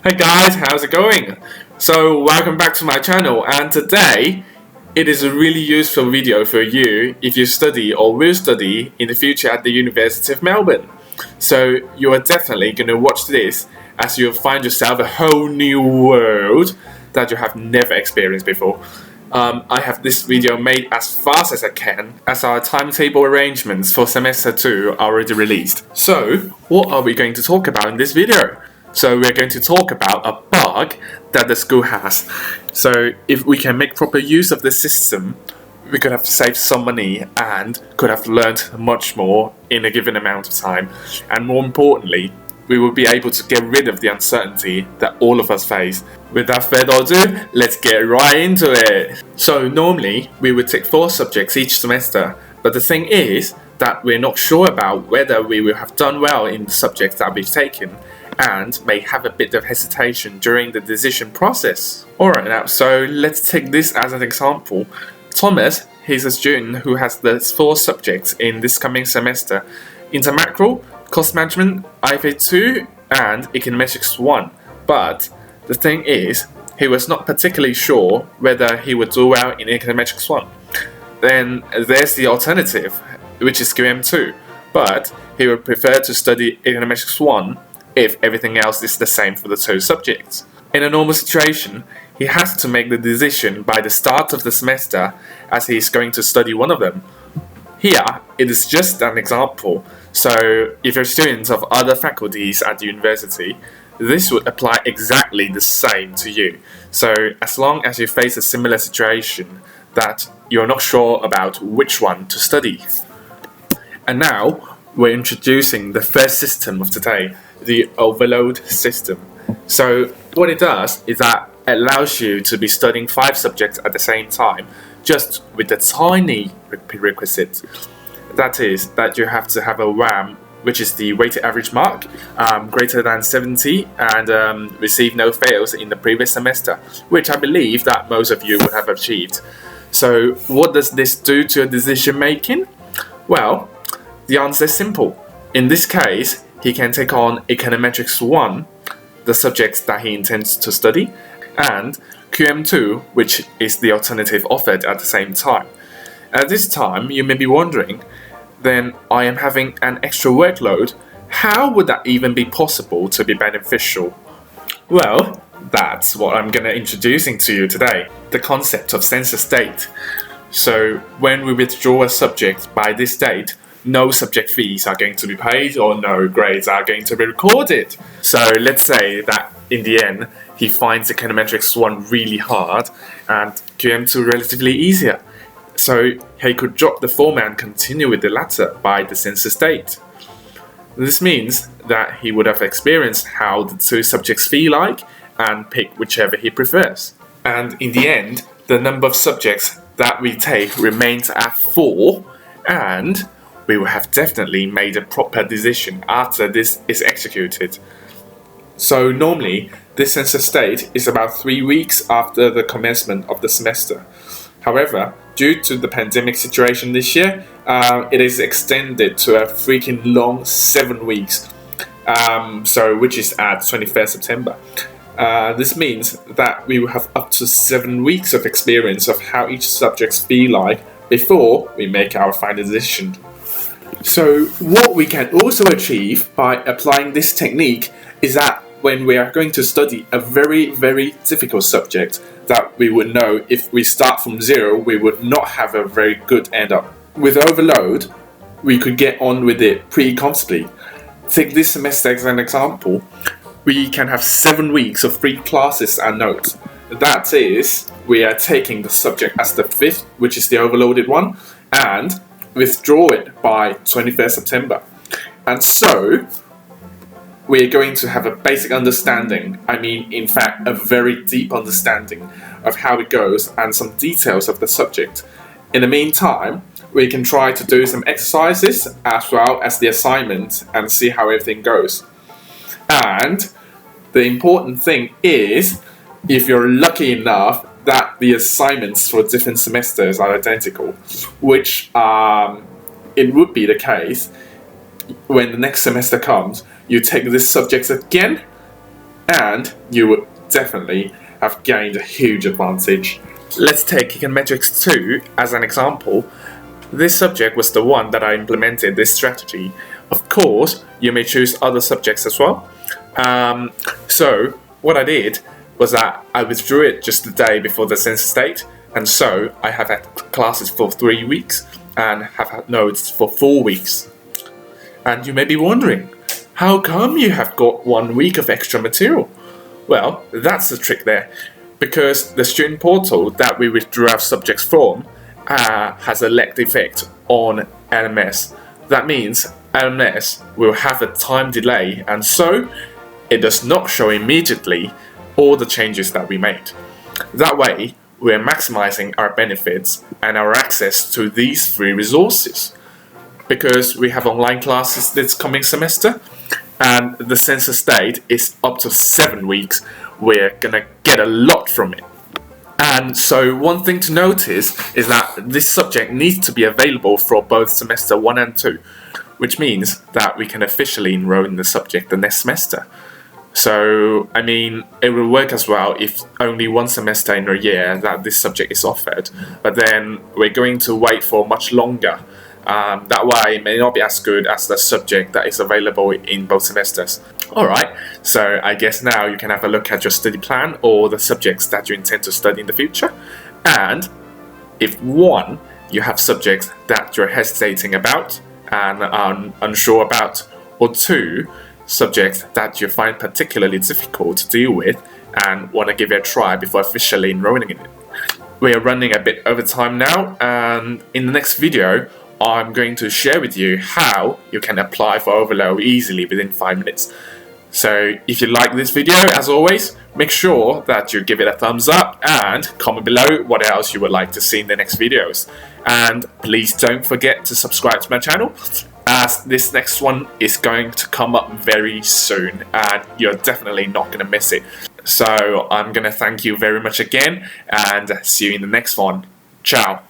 Hey guys, how's it going? So welcome back to my channel, and today it is a really useful video for you if you study or will study in the future at the University of Melbourne. So you are definitely going to watch this as you'll find yourself a whole new world that you have never experienced before. I have this video made as fast as I can, as our timetable arrangements for semester 2 are already released. So what are we going to talk about in this video? So we're going to talk about a bug that the school has. So if we can make proper use of this system, we could have saved some money and could have learned much more in a given amount of time. And more importantly, we will be able to get rid of the uncertainty that all of us face. Without further ado, let's get right into it. So normally, we would take 4 subjects each semester, but the thing is that we're not sure about whether we will have done well in the subjects that we've taken, and may have a bit of hesitation during the decision process. Alright now, so let's take this as an example. Thomas, he's a student who has the 4 subjects in this coming semester: Intermacro, Cost Management, IFA 2, and Econometrics 1. But the thing is, he was not particularly sure whether he would do well in Econometrics 1. Then there's the alternative, which is QM2, but he would prefer to study Econometrics 1 if everything else is the same for the 2 subjects. In a normal situation, he has to make the decision by the start of the semester, as he is going to study one of them. Here, it is just an example, so if you're students of other faculties at the university, this would apply exactly the same to you. So as long as you face a similar situation that you're not sure about which one to study. And now, we're introducing the first system of today, the overload system. So what it does is that it allows you to be studying 5 subjects at the same time, just with a tiny prerequisite. That is that you have to have a WAM, which is the weighted average mark, greater than 70, and receive no fails in the previous semester, which I believe that most of you would have achieved. So what does this do to your decision making? Well, the answer is simple. In this case, he can take on Econometrics 1, the subjects that he intends to study, and QM2, which is the alternative offered at the same time. At this time, you may be wondering, then I am having an extra workload. How would that even be possible to be beneficial? Well, that's what I'm going to introducing to you today, the concept of census date. So when we withdraw a subject by this date, no subject fees are going to be paid or no grades are going to be recorded. So let's say that in the end, he finds Econometrics 1 really hard and QM2 relatively easier. So he could drop the former and continue with the latter by the census date. This means that he would have experienced how the 2 subjects feel like and pick whichever he prefers. And in the end, the number of subjects that we take remains at 4, and we will have definitely made a proper decision after this is executed. So normally, this census date is about 3 weeks after the commencement of the semester. However, due to the pandemic situation this year, it is extended to a freaking long 7 weeks, which is at 21st September. This means that we will have up to 7 weeks of experience of how each subjects feel like before we make our final decision. So what we can also achieve by applying this technique is that when we are going to study a very, very difficult subject that we would know if we start from 0, we would not have a very good end up. With overload, we could get on with it pretty comfortably. Take this semester as an example. We can have 7 weeks of free classes and notes. That is, we are taking the subject as the 5th, which is the overloaded one, and withdraw it by 21st September. And so, we're going to have a basic understanding, in fact, a very deep understanding of how it goes and some details of the subject. In the meantime, we can try to do some exercises as well as the assignment and see how everything goes. And the important thing is, if you're lucky enough that the assignments for different semesters are identical, which it would be the case when the next semester comes, you take this subject again and you would definitely have gained a huge advantage. Let's take econometrics 2 as an example. This subject was the one that I implemented this strategy. Of course, you may choose other subjects as well. So what I did was that I withdrew it just the day before the census date, and so I have had classes for 3 weeks and have had notes for 4 weeks. And you may be wondering, how come you have got 1 week of extra material? Well, that's the trick there, because the student portal that we withdrew our subjects from has a lagged effect on LMS. That means LMS will have a time delay, and so it does not show immediately all the changes that we made. That way, we're maximizing our benefits and our access to these free resources. Because we have online classes this coming semester, and the census date is up to 7 weeks, we're gonna get a lot from it. And so one thing to notice is that this subject needs to be available for both semester 1 and 2, which means that we can officially enroll in the subject the next semester. So, I mean, it will work as well if only 1 semester in a year that this subject is offered, but then we're going to wait for much longer. That way it may not be as good as the subject that is available in both semesters. Alright, so I guess now you can have a look at your study plan or the subjects that you intend to study in the future. And if 1, you have subjects that you're hesitating about and are unsure about, or 2, subjects that you find particularly difficult to deal with and want to give it a try before officially enrolling in it. We are running a bit over time now, and in the next video I'm going to share with you how you can apply for overload easily within 5 minutes. So if you like this video, as always, make sure that you give it a thumbs up and comment below what else you would like to see in the next videos. And please don't forget to subscribe to my channel, as this next one is going to come up very soon and you're definitely not going to miss it. So I'm going to thank you very much again and see you in the next one. Ciao.